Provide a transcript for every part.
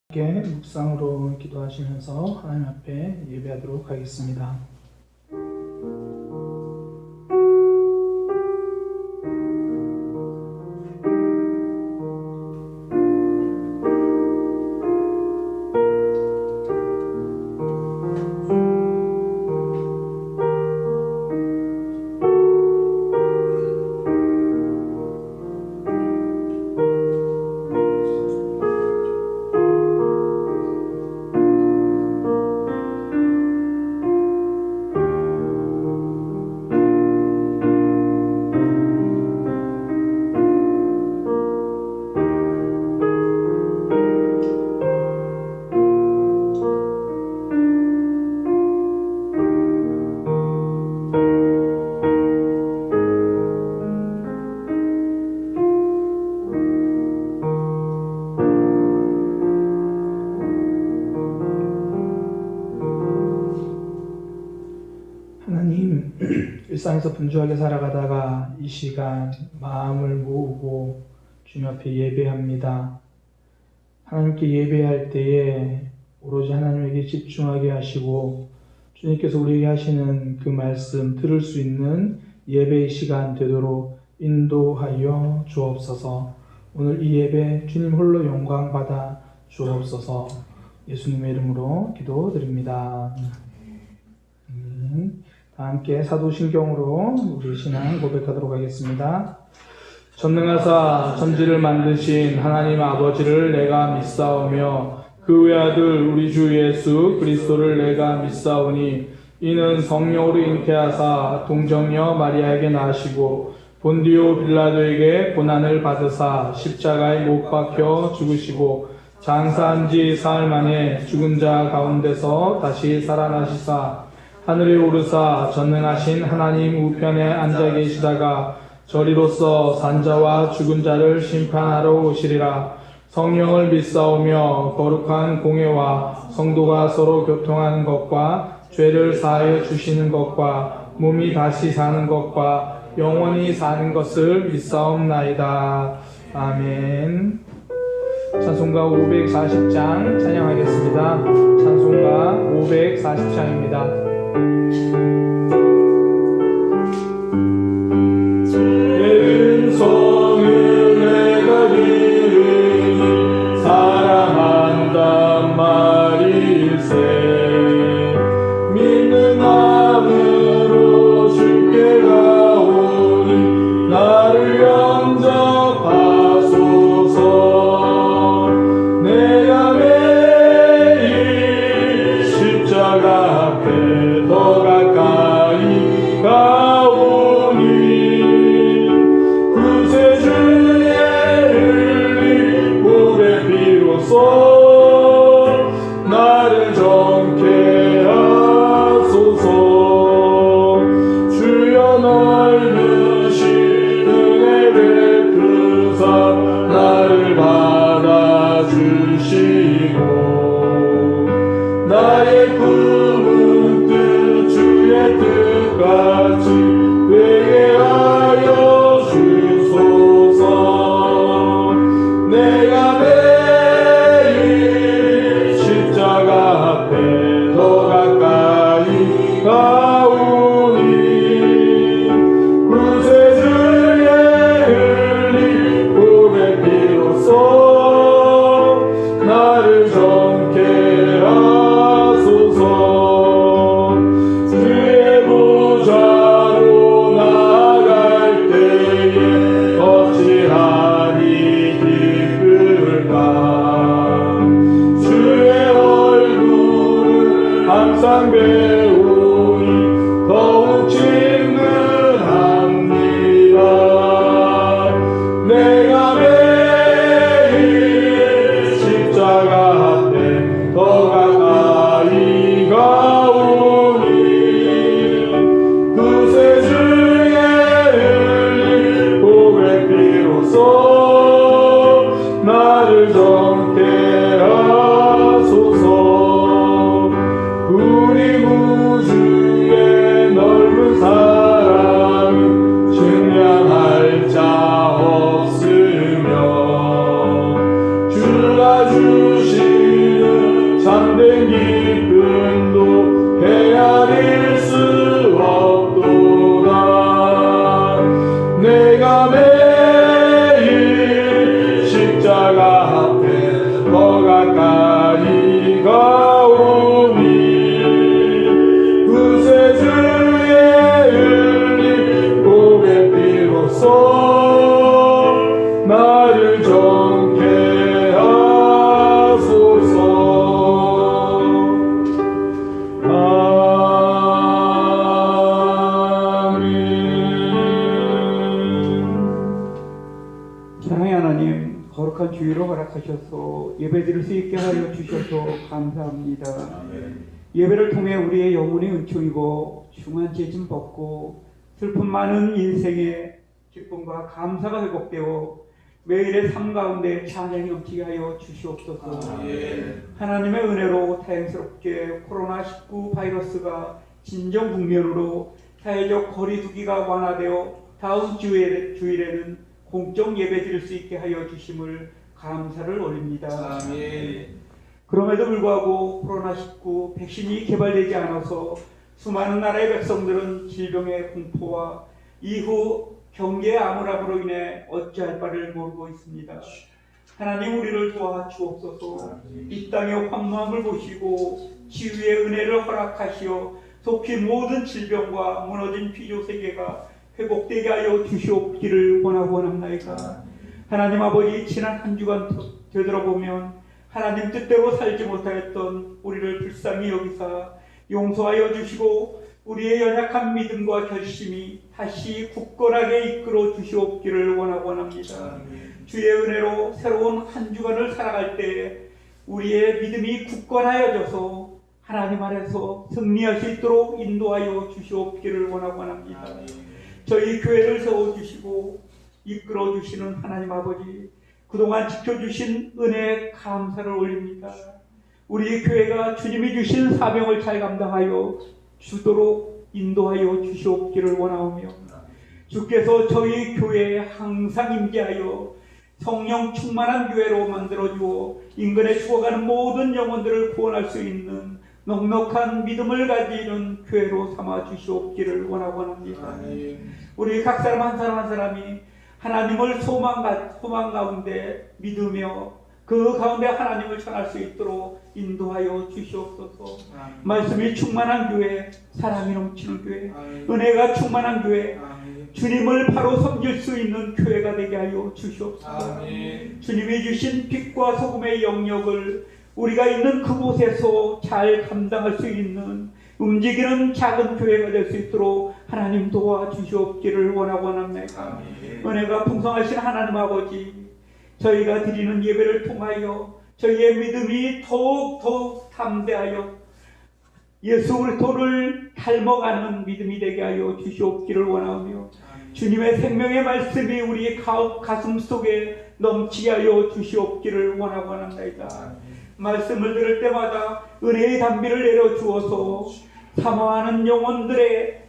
함께 묵상으로 기도하시면서 하나님 앞에 예배하도록 하겠습니다. 하나님, 일상에서 분주하게 살아가다가 이 시간 마음을 모으고 주님 앞에 예배합니다. 하나님께 예배할 때에 오로지 하나님에게 집중하게 하시고 주님께서 우리에게 하시는 그 말씀 들을 수 있는 예배의 시간 되도록 인도하여 주옵소서. 오늘 이 예배 주님 홀로 영광 받아 주옵소서. 예수님의 이름으로 기도드립니다. 다 함께 사도신경으로 우리 신앙 고백하도록 하겠습니다. 전능하사 천지를 만드신 하나님 아버지를 내가 믿사오며 그 외아들 우리 주 예수 그리스도를 내가 믿사오니 이는 성령으로 잉태하사 동정녀 마리아에게 나시고 본디오 빌라도에게 고난을 받으사 십자가에 못 박혀 죽으시고 장사한 지 사흘 만에 죽은 자 가운데서 다시 살아나시사 하늘에 오르사 전능하신 하나님 우편에 앉아 계시다가 저리로서 산자와 죽은 자를 심판하러 오시리라. 성령을 믿사오며 거룩한 공회와 성도가 서로 교통하는 것과 죄를 사하여 주시는 것과 몸이 다시 사는 것과 영원히 사는 것을 믿사옵나이다. 아멘. 찬송가 540장 찬양하겠습니다. 찬송가 540장입니다. 은총을 내가 들으니 사랑한단 말일세. 믿는 마음으로 주께 가오니 나를 영접하소서. 내가 매일 십자가 앞에 더 가까이 가오니 구세주의 흘린 보배 비로소 나를 정케 하소서. 주여 넓으신 은혜 베푸사 나를 받아주시고 나의 품은 뜻 주의 뜻같이 되게 하여 주소서. 내가 매일 십자가 앞에 더 가까이 가오니 구세주의 흘린 보배 비로소 나를 정케 하소서. 주의 보좌로 나아갈 때에 어찌하니 기쁠까. 주의 얼굴을 항상 배우니 더욱 친근합니다. 내가 매일 십자가 앞에 더 가까이 가오니 구세주의 흘린 보배 비로소 나를 정케 하소서. 우리 구주의 넓은 사랑은 증량할 자 없으며 주가 주신 참된 기쁨도 헤아릴 수 없도다. 내가 매일 십자가 앞에 더 가까이 가오니 구세주의 흘린 고백 비로소 나를 정케 하소서. 사랑의 하나님, 거룩한 주의로 허락하셔서 예배드릴 수 있게 하여 주셔서 감사합니다. 예배를 통해 우리의 영혼이 은총이고 중한 죄짐 벗고 슬픔 많은 인생의 기쁨과 감사가 회복되어 매일의 삶 가운데 찬양이 넘치게 하여 주시옵소서. 하나님의 은혜로 다행스럽게 코로나19 바이러스가 진정 국면으로 사회적 거리두기가 완화되어 다음 주일에는 공적 예배 드릴 수 있게 하여 주심을 감사를 올립니다. 그럼에도 불구하고 코로나19 백신이 개발되지 않아서 수많은 나라의 백성들은 질병의 공포와 이후 경제의 암울함으로 인해 어찌할 바를 모르고 있습니다. 하나님 우리를 도와주옵소서. 이 땅의 황무함을 보시고 치유의 은혜를 허락하시어 속히 모든 질병과 무너진 피조 세계가 회복되게 하여 주시옵기를 원하고 원합나이다. 하나님 아버지, 지난 한 주간 되돌아보면 하나님 뜻대로 살지 못하였던 우리를 불쌍히 여기사 용서하여 주시고 우리의 연약한 믿음과 결심이 다시 굳건하게 이끌어 주시옵기를 원하고 원합니다. 주의 은혜로 새로운 한 주간을 살아갈 때 우리의 믿음이 굳건하여져서 하나님 안에서 승리할 수 있도록 인도하여 주시옵기를 원하고 원합니다. 저희 교회를 세워주시고 이끌어주시는 하나님 아버지, 그동안 지켜주신 은혜에 감사를 올립니다. 우리 교회가 주님이 주신 사명을 잘 감당하여 주도록 인도하여 주시옵기를 원하오며 주께서 저희 교회에 항상 임재하여 성령 충만한 교회로 만들어주어 인근에 죽어가는 모든 영혼들을 구원할 수 있는 넉넉한 믿음을 가지는 교회로 삼아 주시옵기를 원하고 합니다. 우리 각 사람 한 사람 한 사람이 하나님을 소망 가운데 믿으며 그 가운데 하나님을 전할 수 있도록 인도하여 주시옵소서. 말씀이 충만한 교회, 사랑이 넘치는 교회, 은혜가 충만한 교회, 주님을 바로 섬길 수 있는 교회가 되게 하여 주시옵소서. 주님이 주신 빛과 소금의 영역을 우리가 있는 그곳에서 잘 감당할 수 있는 움직이는 작은 교회가 될 수 있도록 하나님 도와주시옵기를 원하고 원합니다. 은혜가 풍성하신 하나님 아버지, 저희가 드리는 예배를 통하여 저희의 믿음이 더욱 담대하여 예수 그리스도를 닮아가는 믿음이 되게 하여 주시옵기를 원하며 주님의 생명의 말씀이 우리 가슴 속에 넘치게 하여 주시옵기를 원하고 원합니다. 말씀을 들을 때마다 은혜의 담비를 내려주어서 사모하는 영혼들의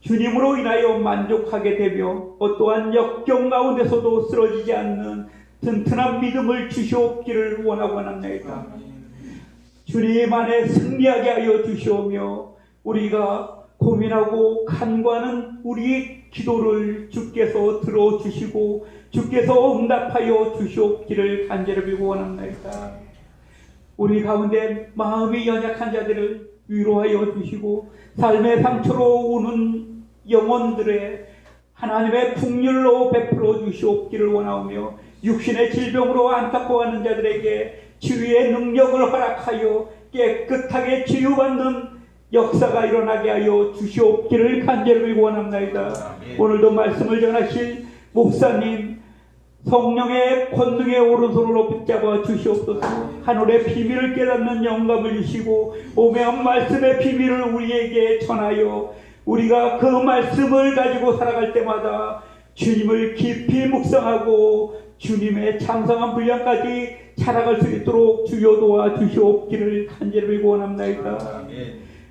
주님으로 인하여 만족하게 되며 어떠한 역경 가운데서도 쓰러지지 않는 튼튼한 믿음을 주시옵기를 원하고 원합니다. 주님 안에 승리하게 하여 주시오며 우리가 고민하고 간구하는 우리 기도를 주께서 들어주시고 주께서 응답하여 주시옵기를 간절히 빌고 원합니다. 우리 가운데 마음이 연약한 자들을 위로하여 주시고 삶의 상처로 우는 영혼들의 하나님의 긍휼로 베풀어 주시옵기를 원하오며 육신의 질병으로 안타까워하는 자들에게 치유의 능력을 허락하여 깨끗하게 치유받는 역사가 일어나게 하여 주시옵기를 간절히 빌고 원합니다. 오늘도 말씀을 전하실 목사님 성령의 권능의 오른손으로 붙잡아 주시옵소서. 하늘의 비밀을 깨닫는 영감을 주시고 오매한 말씀의 비밀을 우리에게 전하여 우리가 그 말씀을 가지고 살아갈 때마다 주님을 깊이 묵상하고 주님의 장성한 분량까지 살아갈 수 있도록 주여 도와주시옵기를 간절히 빌고 원합니다.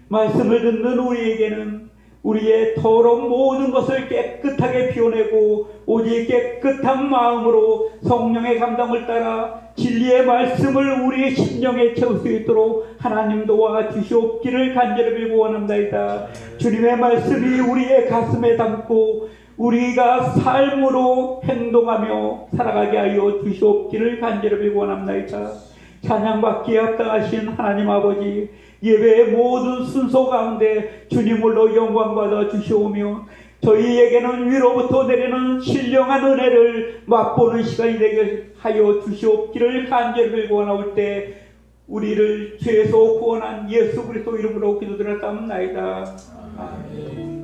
말씀을 듣는 우리에게는 우리의 더러운 모든 것을 깨끗하게 비워내고 오직 깨끗한 마음으로 성령의 감동을 따라 진리의 말씀을 우리의 심령에 채울 수 있도록 하나님 도와주시옵기를 간절히 빌고 원합니다. 주님의 말씀이 우리의 가슴에 담고 우리가 삶으로 행동하며 살아가게 하여 주시옵기를 간절히 빌고 원합니다. 찬양받기에 합당하신 하나님 아버지, 예배의 모든 순서 가운데 주님으로 영광 받아 주시오며 저희에게는 위로부터 내리는 신령한 은혜를 맛보는 시간이 되게 하여 주시옵기를 간절히 빌고 원하올 때 우리를 죄에서 구원한 예수 그리스도 이름으로 기도드렸사옵나이다. 아멘.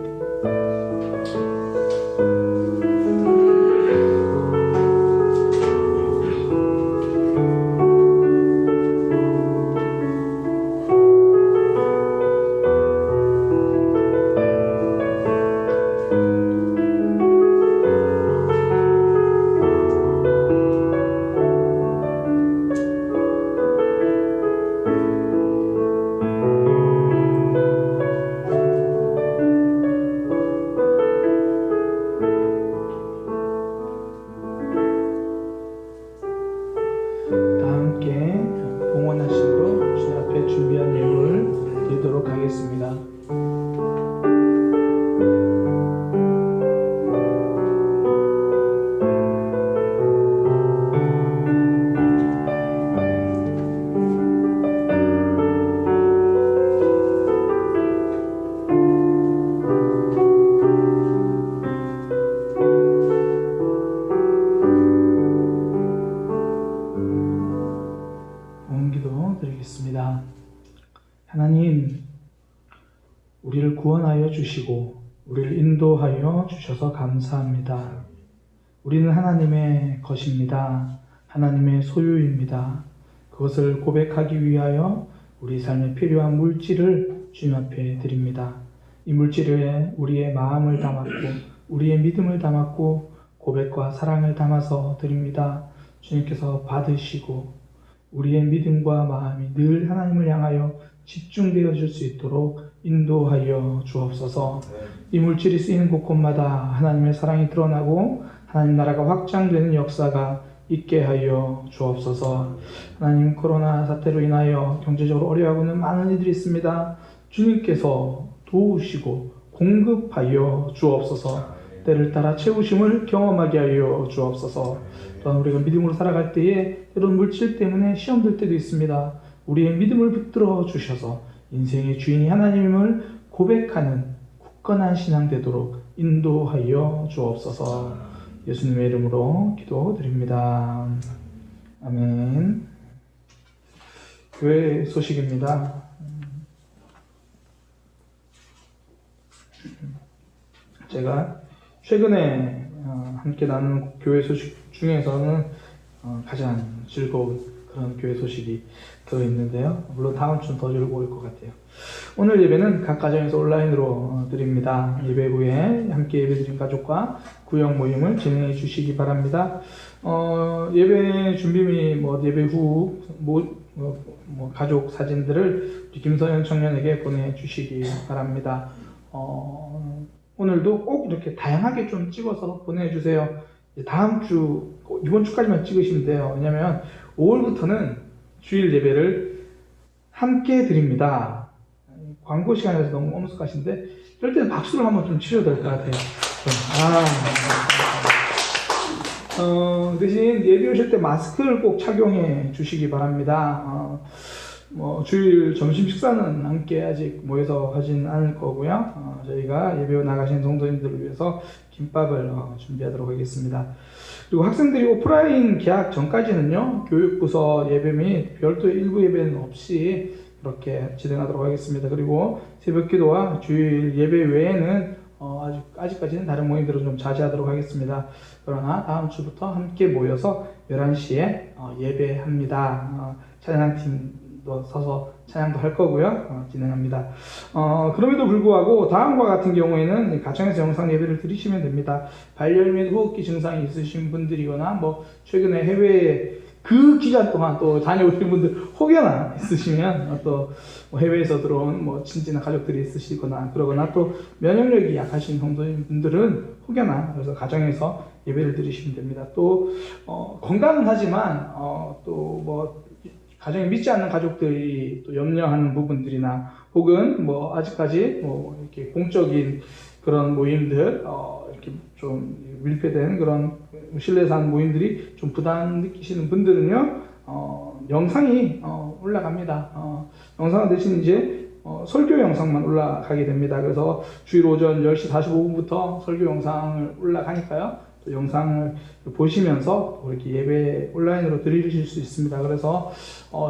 하나님, 우리를 구원하여 주시고 우리를 인도하여 주셔서 감사합니다. 우리는 하나님의 것입니다. 하나님의 소유입니다. 그것을 고백하기 위하여 우리 삶에 필요한 물질을 주님 앞에 드립니다. 이 물질에 우리의 마음을 담았고 우리의 믿음을 담았고 고백과 사랑을 담아서 드립니다. 주님께서 받으시고 우리의 믿음과 마음이 늘 하나님을 향하여 집중되어질 수 있도록 인도하여 주옵소서. 이 물질이 쓰이는 곳곳마다 하나님의 사랑이 드러나고 하나님 나라가 확장되는 역사가 있게 하여 주옵소서. 하나님, 코로나 사태로 인하여 경제적으로 어려워하고 있는 많은 이들이 있습니다. 주님께서 도우시고 공급하여 주옵소서. 때를 따라 채우심을 경험하게 하여 주옵소서. 또한 우리가 믿음으로 살아갈 때에 이런 물질 때문에 시험될 때도 있습니다. 우리의 믿음을 붙들어 주셔서 인생의 주인이 하나님을 고백하는 굳건한 신앙 되도록 인도하여 주옵소서. 예수님의 이름으로 기도드립니다. 아멘. 교회 소식입니다. 제가 최근에 함께 나눈 교회 소식 중에서는 가장 즐거운 그런 교회 소식이 들어있는데요. 물론 다음 주는 더 즐거울 것 같아요. 오늘 예배는 각 가정에서 온라인으로 드립니다. 예배 후에 함께 예배드린 가족과 구역 모임을 진행해 주시기 바랍니다. 예배 준비 및 예배 후 가족 사진들을 김서현 청년에게 보내주시기 바랍니다. 오늘도 꼭 이렇게 다양하게 좀 찍어서 보내주세요. 다음 주, 이번 주까지만 찍으시면 돼요. 왜냐면 5월부터는 주일 예배를 함께 드립니다. 광고 시간에서 너무 엄숙하신데 이럴 때는 박수를 한번 좀 치셔야 될 것 같아요. 대신 예배 오실 때 마스크를 꼭 착용해 주시기 바랍니다. 주일 점심 식사는 함께 아직 모여서 하진 않을 거고요. 저희가 예배 나가신 성도님들을 위해서 김밥을 준비하도록 하겠습니다. 그리고 학생들이 오프라인 개학 전까지는요, 교육부서 예배 및 별도의 일부 예배는 없이 그렇게 진행하도록 하겠습니다. 그리고 새벽 기도와 주일 예배 외에는 아직까지는 다른 모임들을 좀 자제하도록 하겠습니다. 그러나 다음 주부터 함께 모여서 11시에 예배합니다. 찬양팀도 서서 찬양도 할 거고요. 진행합니다. 그럼에도 불구하고 다음과 같은 경우에는 가정에서 영상 예배를 드리시면 됩니다. 발열 및 호흡기 증상이 있으신 분들이거나 최근에 해외에 그 기간 동안 또 다녀오신 분들 혹여나 있으시면 또 해외에서 들어온 친지나 가족들이 있으시거나 그러거나 또 면역력이 약하신 성도님분들은 혹여나 그래서 가정에서 예배를 드리시면 됩니다. 또 건강은 하지만 또 가정에 믿지 않는 가족들이 또 염려하는 부분들이나 혹은 아직까지 이렇게 공적인 그런 모임들 이렇게 좀 밀폐된 그런 실내산 모임들이 좀 부담 느끼시는 분들은요 영상이 올라갑니다. 영상 대신 이제 설교 영상만 올라가게 됩니다. 그래서 주일 오전 10시 45분부터 설교 영상을 올라가니까요. 또 영상을 보시면서 이렇게 예배 온라인으로 드리실 수 있습니다. 그래서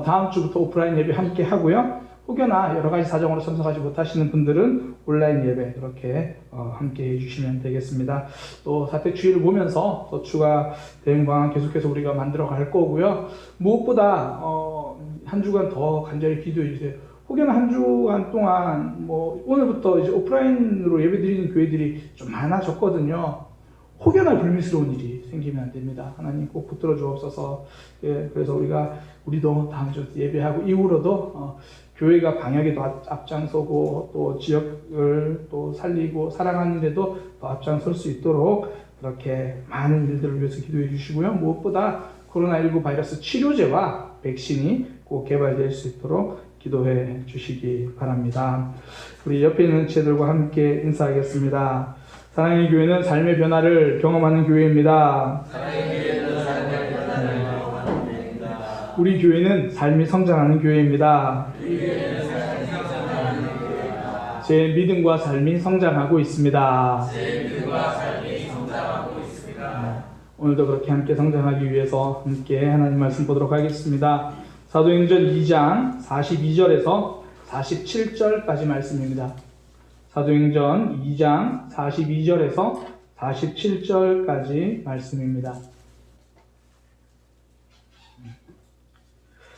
다음 주부터 오프라인 예배 함께 하고요. 혹여나 여러 가지 사정으로 참석하지 못하시는 분들은 온라인 예배 이렇게 함께 해주시면 되겠습니다. 또 사택 주일을 보면서 또 추가 대응 방안 계속해서 우리가 만들어 갈 거고요. 무엇보다 한 주간 더 간절히 기도해 주세요. 혹여나 한 주간 동안 오늘부터 이제 오프라인으로 예배 드리는 교회들이 좀 많아졌거든요. 혹여나 불미스러운 일이 생기면 안 됩니다. 하나님 꼭 붙들어 주옵소서. 그래서 우리도 다음 주 예배하고 이후로도 교회가 방역에도 앞장서고 또 지역을 또 살리고 사랑하는 데도 더 앞장설 수 있도록 그렇게 많은 일들을 위해서 기도해 주시고요. 무엇보다 코로나19 바이러스 치료제와 백신이 꼭 개발될 수 있도록 기도해 주시기 바랍니다. 우리 옆에 있는 지체들과 함께 인사하겠습니다. 사랑의 교회는 삶의 변화를 경험하는 교회입니다. 우리 교회는 삶이 성장하는 교회입니다. 제 믿음과 삶이 성장하고 있습니다. 오늘도 그렇게 함께 성장하기 위해서 함께 하나님 말씀 보도록 하겠습니다. 사도행전 2장 42절에서 47절까지 말씀입니다. 사도행전 2장 42절에서 47절까지 말씀입니다.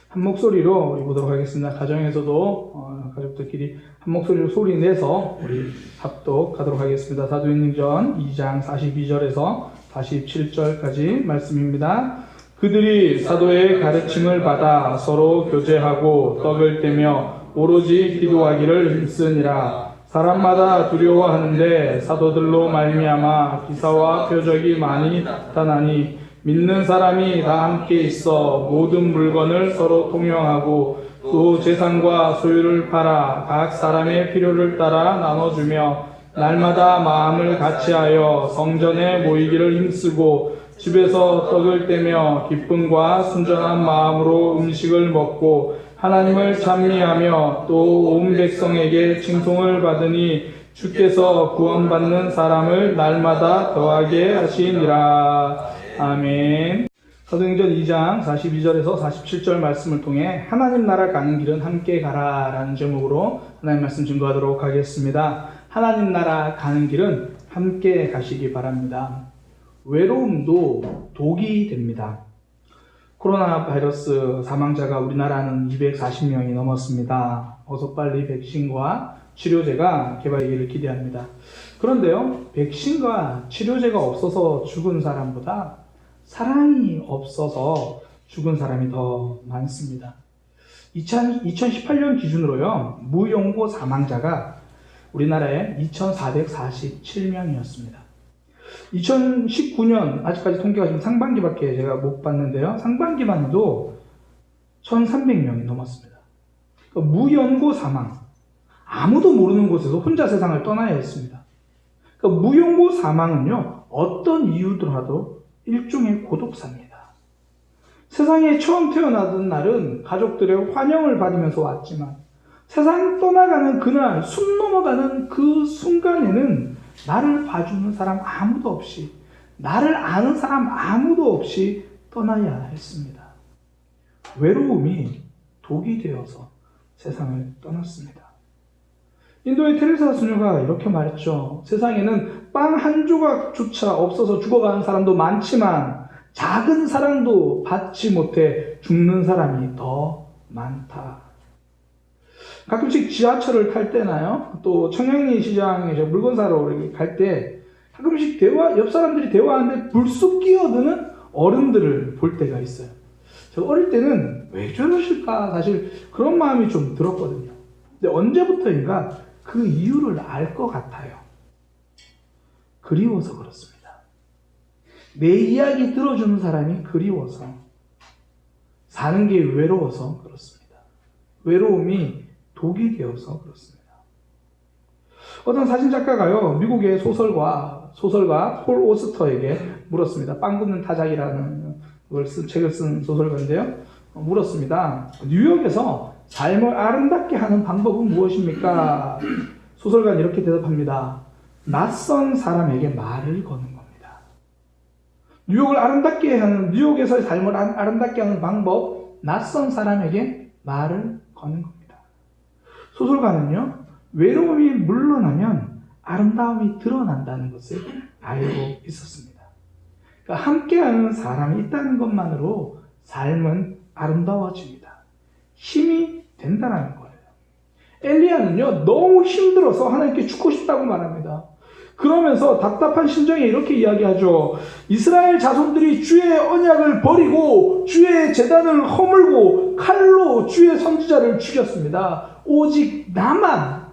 한 목소리로 우리 보도록 하겠습니다. 가정에서도 가족들끼리 한 목소리로 소리 내서 우리 합독하도록 하겠습니다. 사도행전 2장 42절에서 47절까지 말씀입니다. 그들이 사도의 가르침을 받아 서로 교제하고 떡을 떼며 오로지 기도하기를 힘쓰니라. 사람마다 두려워하는데 사도들로 말미암아 기사와 표적이 많이 나타나니 믿는 사람이 다 함께 있어 모든 물건을 서로 통용하고 또 재산과 소유를 팔아 각 사람의 필요를 따라 나눠주며 날마다 마음을 같이하여 성전에 모이기를 힘쓰고 집에서 떡을 떼며 기쁨과 순전한 마음으로 음식을 먹고 하나님을 찬미하며 또 온 백성에게 칭송을 받으니 주께서 구원받는 사람을 날마다 더하게 하시니라. 아멘. 사도행전 2장 42절에서 47절 말씀을 통해 하나님 나라 가는 길은 함께 가라 라는 제목으로 하나님 말씀 증거하도록 하겠습니다. 하나님 나라 가는 길은 함께 가시기 바랍니다. 외로움도 독이 됩니다. 코로나 바이러스 사망자가 우리나라는 240명이 넘었습니다. 어서 빨리 백신과 치료제가 개발되기를 기대합니다. 그런데요, 백신과 치료제가 없어서 죽은 사람보다 사랑이 없어서 죽은 사람이 더 많습니다. 2018년 기준으로요, 무용고 사망자가 우리나라에 2,447명이었습니다. 2019년 아직까지 통계가 지금 상반기밖에 제가 못 봤는데요. 상반기만 해도 1,300명이 넘었습니다. 그러니까 무연고 사망, 아무도 모르는 곳에서 혼자 세상을 떠나야 했습니다. 그러니까 무연고 사망은요, 어떤 이유더라도 일종의 고독사입니다. 세상에 처음 태어나던 날은 가족들의 환영을 받으면서 왔지만 세상 떠나가는 그날, 숨 넘어가는 그 순간에는 나를 봐주는 사람 아무도 없이, 나를 아는 사람 아무도 없이 떠나야 했습니다. 외로움이 독이 되어서 세상을 떠났습니다. 인도의 테레사 수녀가 이렇게 말했죠. 세상에는 빵 한 조각조차 없어서 죽어가는 사람도 많지만 작은 사랑도 받지 못해 죽는 사람이 더 많다. 가끔씩 지하철을 탈 때나요, 또 청량리 시장에 물건 사러 갈 때 가끔씩 옆 사람들이 대화하는데 불쑥 끼어드는 어른들을 볼 때가 있어요. 저 어릴 때는 왜 저러실까 사실 그런 마음이 좀 들었거든요. 근데 언제부터인가 그 이유를 알 것 같아요. 그리워서 그렇습니다. 내 이야기 들어주는 사람이 그리워서, 사는 게 외로워서 그렇습니다. 외로움이 독이 되어서 그렇습니다. 어떤 사진작가가요, 미국의 소설가 폴 오스터에게 물었습니다. 빵 굽는 타작이라는 책을 쓴 소설가인데요. 물었습니다. 뉴욕에서 삶을 아름답게 하는 방법은 무엇입니까? 소설가는 이렇게 대답합니다. 낯선 사람에게 말을 거는 겁니다. 뉴욕에서의 삶을 아름답게 하는 방법, 낯선 사람에게 말을 거는 겁니다. 소설가는요, 외로움이 물러나면 아름다움이 드러난다는 것을 알고 있었습니다. 그러니까 함께하는 사람이 있다는 것만으로 삶은 아름다워집니다. 힘이 된다는 거예요. 엘리야는요, 너무 힘들어서 하나님께 죽고 싶다고 말합니다. 그러면서 답답한 심정에 이렇게 이야기하죠. 이스라엘 자손들이 주의 언약을 버리고 주의 제단을 허물고 칼로 주의 선지자를 죽였습니다. 오직 나만,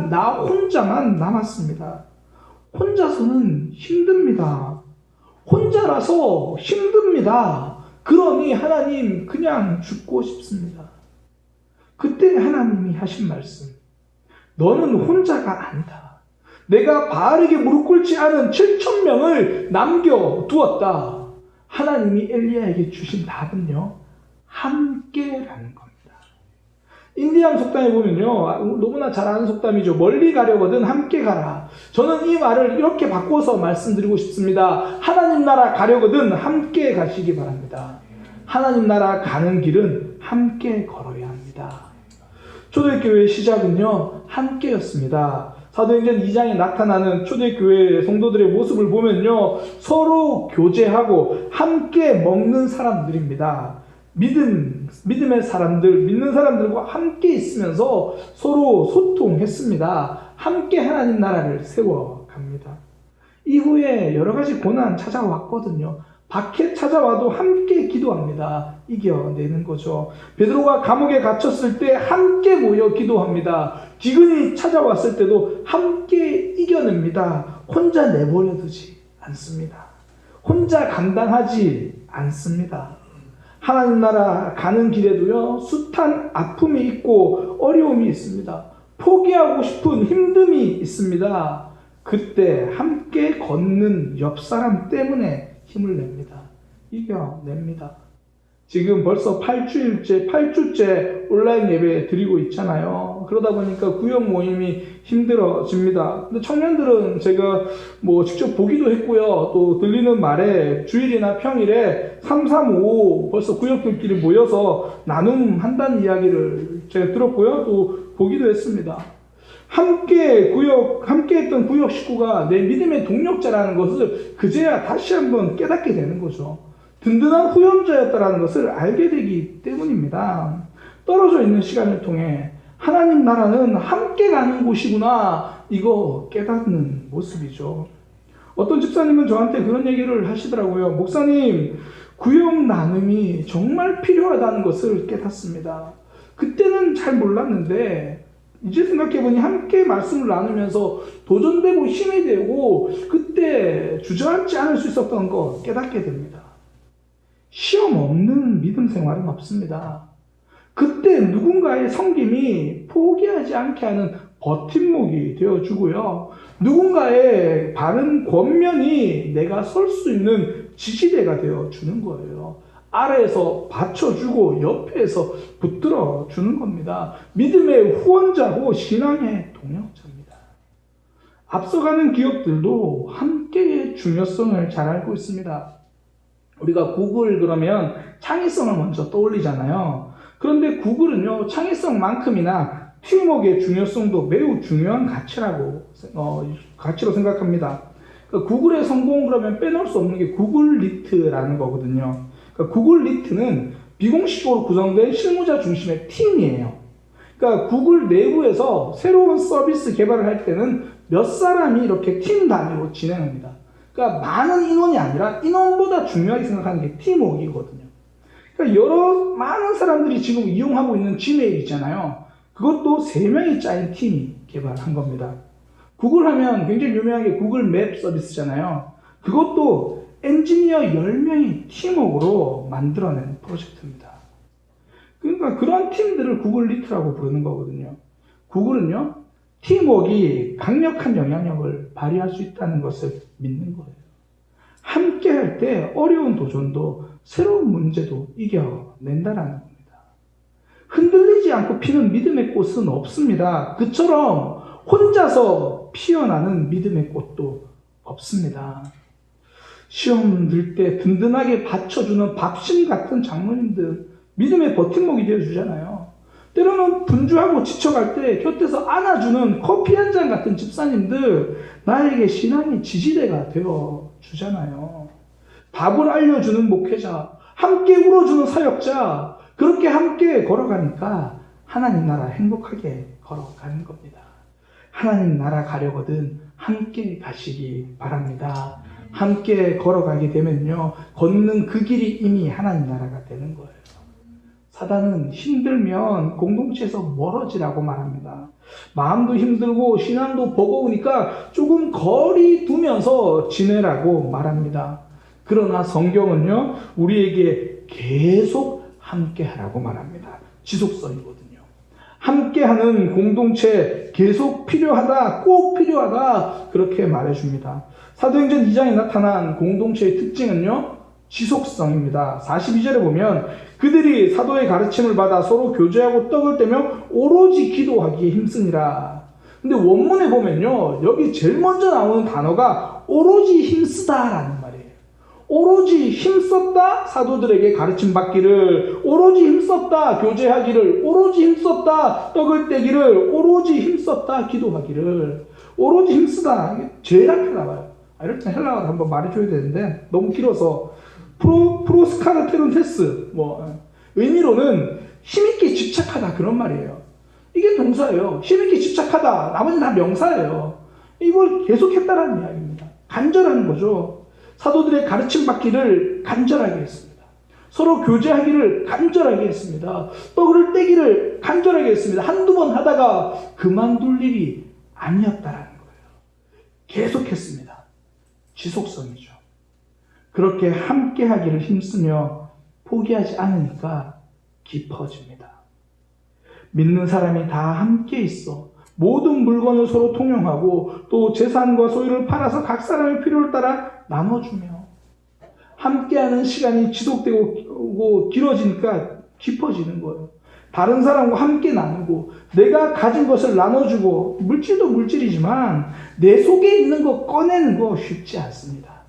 나 혼자만 남았습니다. 혼자서는 힘듭니다. 혼자라서 힘듭니다. 그러니 하나님 그냥 죽고 싶습니다. 그때 하나님이 하신 말씀, 너는 혼자가 아니다. 내가 바알에게 무릎 꿇지 않은 7,000명을 남겨두었다. 하나님이 엘리야에게 주신 답은요, 함께라는 겁니다. 인디안 속담에 보면요, 너무나 잘 아는 속담이죠. 멀리 가려거든 함께 가라. 저는 이 말을 이렇게 바꿔서 말씀드리고 싶습니다. 하나님 나라 가려거든 함께 가시기 바랍니다. 하나님 나라 가는 길은 함께 걸어야 합니다. 초대교회의 시작은요, 함께였습니다. 사도행전 2장에 나타나는 초대교회 성도들의 모습을 보면요, 서로 교제하고 함께 먹는 사람들입니다. 믿음의 사람들, 믿는 사람들과 함께 있으면서 서로 소통했습니다. 함께 하나님 나라를 세워갑니다. 이후에 여러 가지 고난 찾아왔거든요. 박해 찾아와도 함께 기도합니다. 이겨내는 거죠. 베드로가 감옥에 갇혔을 때 함께 모여 기도합니다. 기근이 찾아왔을 때도 함께 이겨냅니다. 혼자 내버려 두지 않습니다. 혼자 감당하지 않습니다. 하나님 나라 가는 길에도요, 숱한 아픔이 있고 어려움이 있습니다. 포기하고 싶은 힘듦이 있습니다. 그때 함께 걷는 옆 사람 때문에 힘을 냅니다. 이겨냅니다. 지금 벌써 8주째 온라인 예배 드리고 있잖아요. 그러다 보니까 구역 모임이 힘들어집니다. 근데 청년들은 제가 직접 보기도 했고요. 또 들리는 말에 주일이나 평일에 335 벌써 구역들끼리 모여서 나눔한다는 이야기를 제가 들었고요. 또 보기도 했습니다. 함께 했던 구역 식구가 내 믿음의 동력자라는 것을 그제야 다시 한번 깨닫게 되는 거죠. 든든한 후연자였다라는 것을 알게 되기 때문입니다. 떨어져 있는 시간을 통해 하나님 나라는 함께 가는 곳이구나, 이거 깨닫는 모습이죠. 어떤 집사님은 저한테 그런 얘기를 하시더라고요. 목사님, 구역 나눔이 정말 필요하다는 것을 깨닫습니다. 그때는 잘 몰랐는데 이제 생각해보니 함께 말씀을 나누면서 도전되고 힘이 되고 그때 주저앉지 않을 수 있었던 거 깨닫게 됩니다. 시험 없는 믿음 생활은 없습니다. 그때 누군가의 섬김이 포기하지 않게 하는 버팀목이 되어주고요. 누군가의 바른 권면이 내가 설 수 있는 지지대가 되어주는 거예요. 아래에서 받쳐주고 옆에서 붙들어주는 겁니다. 믿음의 후원자고 신앙의 동역자입니다. 앞서가는 기업들도 함께의 중요성을 잘 알고 있습니다. 우리가 구글 그러면 창의성을 먼저 떠올리잖아요. 그런데 구글은요, 창의성만큼이나 팀워크의 중요성도 매우 중요한 가치로 생각합니다. 그러니까 구글의 성공 그러면 빼놓을 수 없는 게 구글 리트라는 거거든요. 그러니까 구글 리트는 비공식적으로 구성된 실무자 중심의 팀이에요. 그러니까 구글 내부에서 새로운 서비스 개발을 할 때는 몇 사람이 이렇게 팀 단위로 진행합니다. 그러니까 많은 인원이 아니라 인원보다 중요하게 생각하는 게 팀워크이거든요. 그러니까 많은 사람들이 지금 이용하고 있는 지메일 있잖아요. 그것도 3명이 짜인 팀이 개발한 겁니다. 구글 하면 굉장히 유명하게 구글 맵 서비스잖아요. 그것도 엔지니어 10명이 팀워크로 만들어낸 프로젝트입니다. 그러니까 그런 팀들을 구글 리트라고 부르는 거거든요. 구글은요, 팀워크가 강력한 영향력을 발휘할 수 있다는 것을 믿는 거예요. 함께 할 때 어려운 도전도 새로운 문제도 이겨낸다라는 겁니다. 흔들리지 않고 피는 믿음의 꽃은 없습니다. 그처럼 혼자서 피어나는 믿음의 꽃도 없습니다. 시험 들 때 든든하게 받쳐주는 밥심 같은 장로님들, 믿음의 버팀목이 되어주잖아요. 때로는 분주하고 지쳐갈 때 곁에서 안아주는 커피 한 잔 같은 집사님들, 나에게 신앙의 지지대가 되어주잖아요. 답을 알려주는 목회자, 함께 울어주는 사역자, 그렇게 함께 걸어가니까 하나님 나라 행복하게 걸어가는 겁니다. 하나님 나라 가려거든 함께 가시기 바랍니다. 함께 걸어가게 되면요, 걷는 그 길이 이미 하나님 나라가 되는 거예요. 사단은 힘들면 공동체에서 멀어지라고 말합니다. 마음도 힘들고 신앙도 버거우니까 조금 거리 두면서 지내라고 말합니다. 그러나 성경은요, 우리에게 계속 함께 하라고 말합니다. 지속성이거든요. 함께하는 공동체 계속 필요하다, 꼭 필요하다, 그렇게 말해줍니다. 사도행전 2장에 나타난 공동체의 특징은요, 지속성입니다. 42절에 보면 그들이 사도의 가르침을 받아 서로 교제하고 떡을 떼며 오로지 기도하기에 힘쓰니라. 근데 원문에 보면요, 여기 제일 먼저 나오는 단어가 오로지 힘쓰다라는 말이에요. 오로지 힘썼다, 사도들에게 가르침 받기를, 오로지 힘썼다, 교제하기를, 오로지 힘썼다, 떡을 떼기를, 오로지 힘썼다, 기도하기를. 오로지 힘쓰다, 이게 제일 앞에 나와요. 이럴 때 헬라어를 한번 말해줘야 되는데 너무 길어서 프로스카르테론테스, 의미로는 힘있게 집착하다, 그런 말이에요. 이게 동사예요. 힘있게 집착하다, 나머지는 다 명사예요. 이걸 계속했다라는 이야기입니다. 간절한 거죠. 사도들의 가르침 받기를 간절하게 했습니다. 서로 교제하기를 간절하게 했습니다. 떡을 떼기를 간절하게 했습니다. 한두 번 하다가 그만둘 일이 아니었다라는 거예요. 계속했습니다. 지속성이죠. 그렇게 함께 하기를 힘쓰며 포기하지 않으니까 깊어집니다. 믿는 사람이 다 함께 있어 모든 물건을 서로 통용하고 또 재산과 소유를 팔아서 각 사람의 필요를 따라 나눠주며 함께하는 시간이 지속되고 길어지니까 깊어지는 거예요. 다른 사람과 함께 나누고 내가 가진 것을 나눠주고, 물질도 물질이지만 내 속에 있는 거 꺼내는 거 쉽지 않습니다.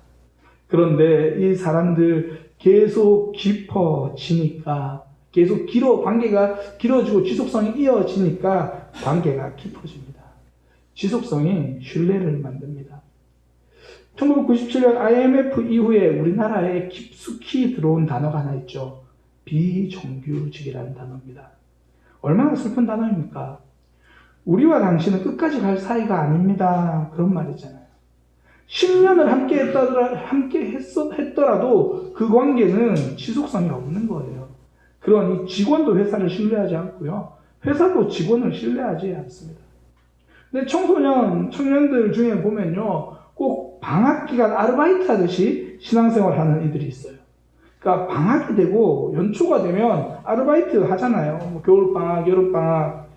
그런데 이 사람들 계속 깊어지니까, 계속 관계가 길어지고 지속성이 이어지니까 관계가 깊어집니다. 지속성이 신뢰를 만듭니다. 1997년 IMF 이후에 우리나라에 깊숙이 들어온 단어가 하나 있죠. 비정규직이라는 단어입니다. 얼마나 슬픈 단어입니까? 우리와 당신은 끝까지 갈 사이가 아닙니다. 그런 말 있잖아요. 10년을 함께 했더라도 그 관계는 지속성이 없는 거예요. 그러니 직원도 회사를 신뢰하지 않고요, 회사도 직원을 신뢰하지 않습니다. 근데 청년들 중에 보면요, 꼭 방학기간 아르바이트 하듯이 신앙생활 하는 이들이 있어요. 그러니까 방학이 되고 연초가 되면 아르바이트 하잖아요. 겨울방학, 여름방학.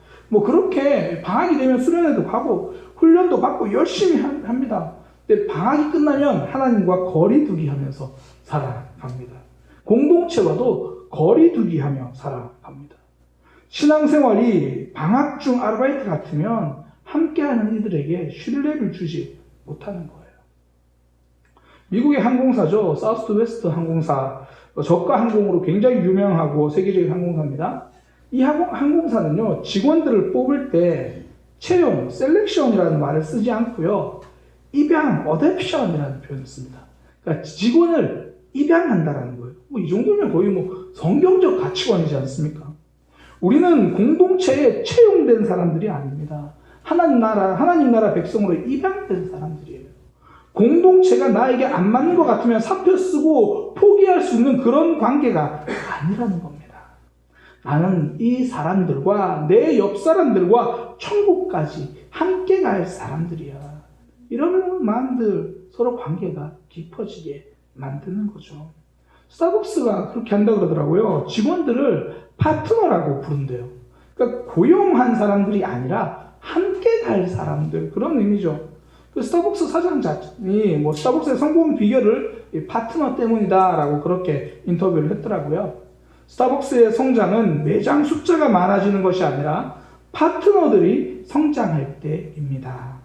그렇게 방학이 되면 수련회도 가고 훈련도 받고 열심히 합니다. 근데 방학이 끝나면 하나님과 거리두기 하면서 살아갑니다. 공동체와도 거리두기 하며 살아갑니다. 신앙생활이 방학 중 아르바이트 같으면 함께하는 이들에게 신뢰를 주지 못하는 거예요. 미국의 항공사죠. 사우스웨스트 항공사, 저가 항공으로 굉장히 유명하고 세계적인 항공사입니다. 이 항공사는요, 직원들을 뽑을 때 채용, 셀렉션이라는 말을 쓰지 않고요, 입양, 어댑션이라는 표현을 씁니다. 그러니까 직원을 입양한다라는 거예요. 이 정도면 거의 성경적 가치관이지 않습니까? 우리는 공동체에 채용된 사람들이 아닙니다. 하나님 나라 백성으로 입양된 사람들이에요. 공동체가 나에게 안 맞는 것 같으면 사표 쓰고 포기할 수 있는 그런 관계가 아니라는 겁니다. 나는 이 사람들과 내 옆 사람들과 천국까지 함께 갈 사람들이야. 이런 마음들 서로 관계가 깊어지게 만드는 거죠. 스타벅스가 그렇게 한다고 그러더라고요. 직원들을 파트너라고 부른대요. 그러니까 고용한 사람들이 아니라 함께 갈 사람들, 그런 의미죠. 그 스타벅스 사장이 스타벅스의 성공 비결을 이 파트너 때문이다라고 그렇게 인터뷰를 했더라고요. 스타벅스의 성장은 매장 숫자가 많아지는 것이 아니라 파트너들이 성장할 때입니다.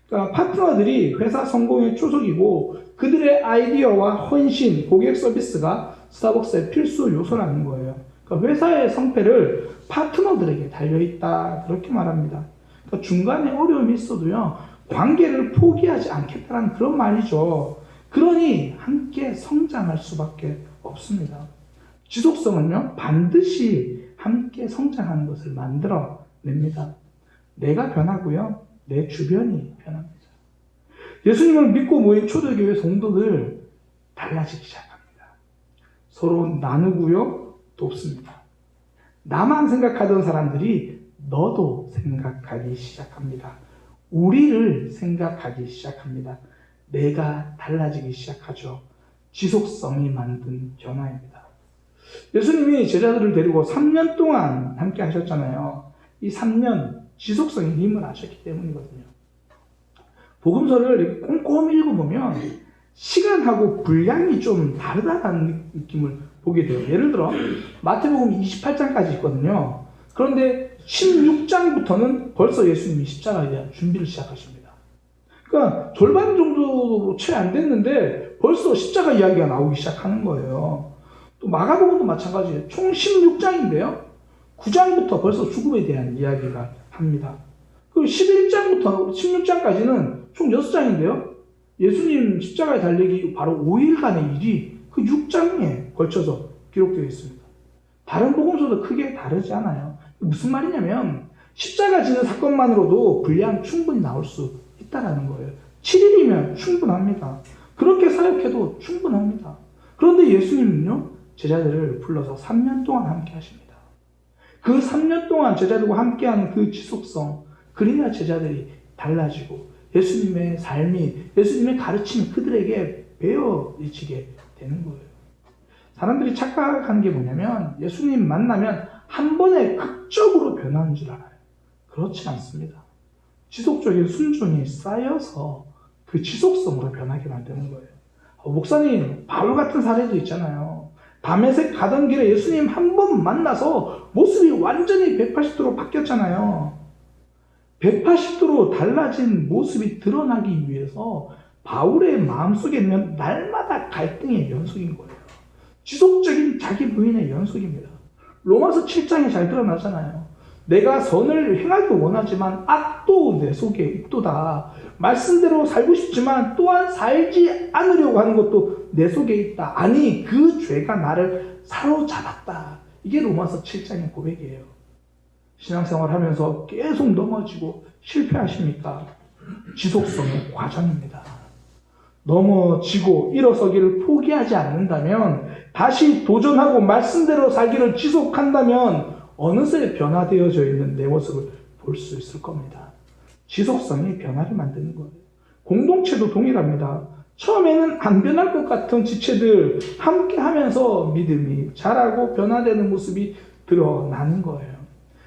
그러니까 파트너들이 회사 성공의 초석이고 그들의 아이디어와 헌신, 고객 서비스가 스타벅스의 필수 요소라는 거예요. 그러니까 회사의 성패를 파트너들에게 달려있다, 그렇게 말합니다. 그러니까 중간에 어려움이 있어도요, 관계를 포기하지 않겠다는 그런 말이죠. 그러니 함께 성장할 수밖에 없습니다. 지속성은요, 반드시 함께 성장하는 것을 만들어냅니다. 내가 변하고요, 내 주변이 변합니다. 예수님을 믿고 모인 초대교회 성도들 달라지기 시작합니다. 서로 나누고요, 돕습니다. 나만 생각하던 사람들이 너도 생각하기 시작합니다. 우리를 생각하기 시작합니다. 내가 달라지기 시작하죠. 지속성이 만든 변화입니다. 예수님이 제자들을 데리고 3년 동안 함께 하셨잖아요. 이 3년 지속성의 힘을 아셨기 때문이거든요. 복음서를 꼼꼼히 읽어보면 시간하고 분량이 좀 다르다는 느낌을 보게 돼요. 예를 들어 마태복음 28장까지 있거든요. 그런데 16장부터는 벌써 예수님이 십자가에 대한 준비를 시작하십니다. 그러니까 절반 정도 채 안 됐는데 벌써 십자가 이야기가 나오기 시작하는 거예요. 또 마가복음도 마찬가지예요. 총 16장인데요. 9장부터 벌써 죽음에 대한 이야기가 합니다. 그 11장부터 16장까지는 총 6장인데요. 예수님 십자가에 달리기 바로 5일간의 일이 그 6장에 걸쳐서 기록되어 있습니다. 다른 복음서도 크게 다르지 않아요. 무슨 말이냐면 십자가 지는 사건만으로도 분량 충분히 나올 수 있다는 거예요. 7일이면 충분합니다. 그렇게 사역해도 충분합니다. 그런데 예수님은요, 제자들을 불러서 3년 동안 함께 하십니다. 그 3년 동안 제자들과 함께하는 그 지속성, 그래야 제자들이 달라지고 예수님의 삶이, 예수님의 가르침이 그들에게 배어지게 되는 거예요. 사람들이 착각하는 게 뭐냐면 예수님 만나면 한 번에 극적으로 변하는 줄 알아요. 그렇지 않습니다. 지속적인 순종이 쌓여서 그 지속성으로 변하게 만드는 거예요. 목사님, 바울 같은 사례도 있잖아요. 다메섹 가던 길에 예수님 한 번 만나서 모습이 완전히 180도로 바뀌었잖아요. 180도로 달라진 모습이 드러나기 위해서 바울의 마음속에는 날마다 갈등의 연속인 거예요. 지속적인 자기 부인의 연속입니다. 로마서 7장에 잘 드러나잖아요. 내가 선을 행하기 원하지만 악도 내 속에 있도다. 말씀대로 살고 싶지만 또한 살지 않으려고 하는 것도 내 속에 있다. 아니, 그 죄가 나를 사로잡았다. 이게 로마서 7장의 고백이에요. 신앙생활 하면서 계속 넘어지고 실패하십니까? 지속성의 과정입니다. 넘어지고 일어서기를 포기하지 않는다면, 다시 도전하고 말씀대로 살기를 지속한다면 어느새 변화되어져 있는 내 모습을 볼 수 있을 겁니다. 지속성이 변화를 만드는 거예요. 공동체도 동일합니다. 처음에는 안 변할 것 같은 지체들 함께 하면서 믿음이 자라고 변화되는 모습이 드러나는 거예요.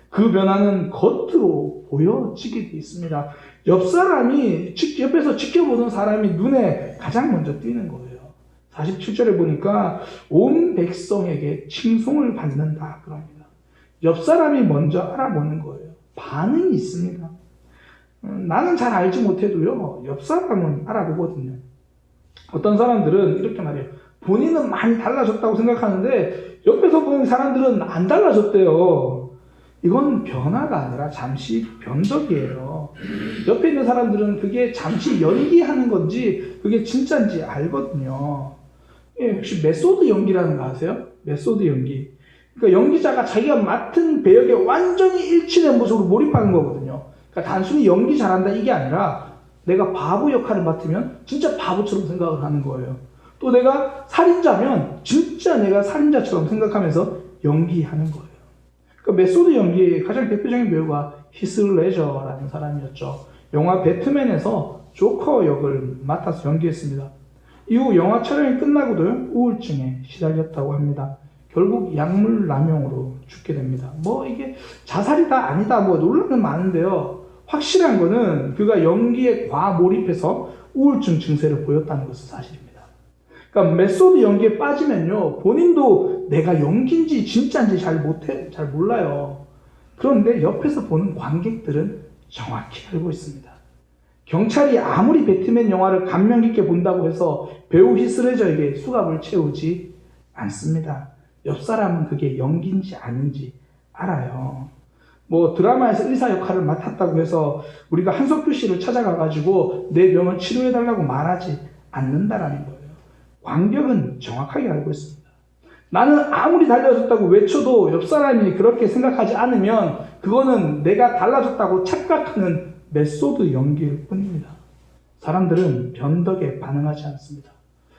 그 변화는 겉으로 보여지게 돼 있습니다. 옆 사람이, 옆에서 지켜보는 사람이 눈에 가장 먼저 띄는 거예요. 47절에 보니까 온 백성에게 칭송을 받는다 그럽니다. 옆 사람이 먼저 알아보는 거예요. 반응이 있습니다. 나는 잘 알지 못해도요, 옆 사람은 알아보거든요. 어떤 사람들은 이렇게 말해요. 본인은 많이 달라졌다고 생각하는데 옆에서 보는 사람들은 안 달라졌대요. 이건 변화가 아니라 잠시 변덕이에요. 옆에 있는 사람들은 그게 잠시 연기하는 건지 그게 진짜인지 알거든요. 혹시 메소드 연기라는 거 아세요? 메소드 연기. 그러니까 연기자가 자기가 맡은 배역에 완전히 일치된 모습으로 몰입하는 거거든요. 그러니까 단순히 연기 잘한다 이게 아니라 내가 바보 역할을 맡으면 진짜 바보처럼 생각을 하는 거예요. 또 내가 살인자면 진짜 내가 살인자처럼 생각하면서 연기하는 거예요. 그러니까 메소드 연기의 가장 대표적인 배우가 히스 레저라는 사람이었죠. 영화 배트맨에서 조커 역을 맡아서 연기했습니다. 이후 영화 촬영이 끝나고도 우울증에 시달렸다고 합니다. 결국 약물 남용으로 죽게 됩니다. 뭐 이게 자살이다 아니다 뭐 논란은 많은데요. 확실한 거는 그가 연기에 과몰입해서 우울증 증세를 보였다는 것은 사실입니다. 그러니까 메소드 연기에 빠지면요, 본인도 내가 연기인지 진짜인지 잘 몰라요. 그런데 옆에서 보는 관객들은 정확히 알고 있습니다. 경찰이 아무리 배트맨 영화를 감명 깊게 본다고 해서 배우 히스레저에게 수갑을 채우지 않습니다. 옆 사람은 그게 연기인지 아닌지 알아요. 뭐 드라마에서 의사 역할을 맡았다고 해서 우리가 한석규 씨를 찾아가가지고 내 병을 치료해달라고 말하지 않는다라는 거예요. 관객은 정확하게 알고 있습니다. 나는 아무리 달라졌다고 외쳐도 옆 사람이 그렇게 생각하지 않으면 그거는 내가 달라졌다고 착각하는 메소드 연기일 뿐입니다. 사람들은 변덕에 반응하지 않습니다.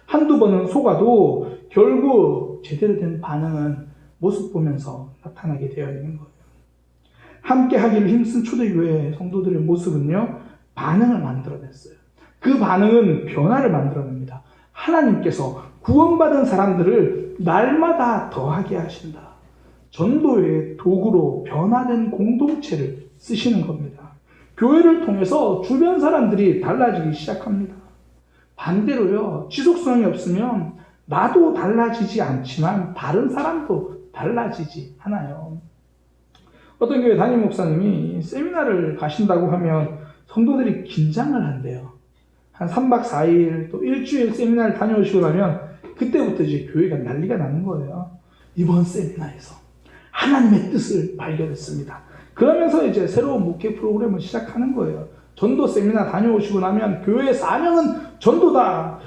한두 번은 속아도 결국 제대로 된 반응은 모습 보면서 나타나게 되어 있는 거예요. 함께 하기를 힘쓴 초대교회 성도들의 모습은요, 반응을 만들어냈어요. 그 반응은 변화를 만들어냅니다. 하나님께서 구원받은 사람들을 날마다 더하게 하신다. 전도의 도구로 변화된 공동체를 쓰시는 겁니다. 교회를 통해서 주변 사람들이 달라지기 시작합니다. 반대로요, 지속성이 없으면 나도 달라지지 않지만 다른 사람도 달라지지 않아요. 어떤 교회 담임 목사님이 세미나를 가신다고 하면 성도들이 긴장을 한대요. 한 3박 4일 또 일주일 세미나를 다녀오시고 나면 그때부터 이제 교회가 난리가 나는 거예요. 이번 세미나에서 하나님의 뜻을 발견했습니다. 그러면서 이제 새로운 목회 프로그램을 시작하는 거예요. 전도 세미나 다녀오시고 나면 교회의 사명은 전도다.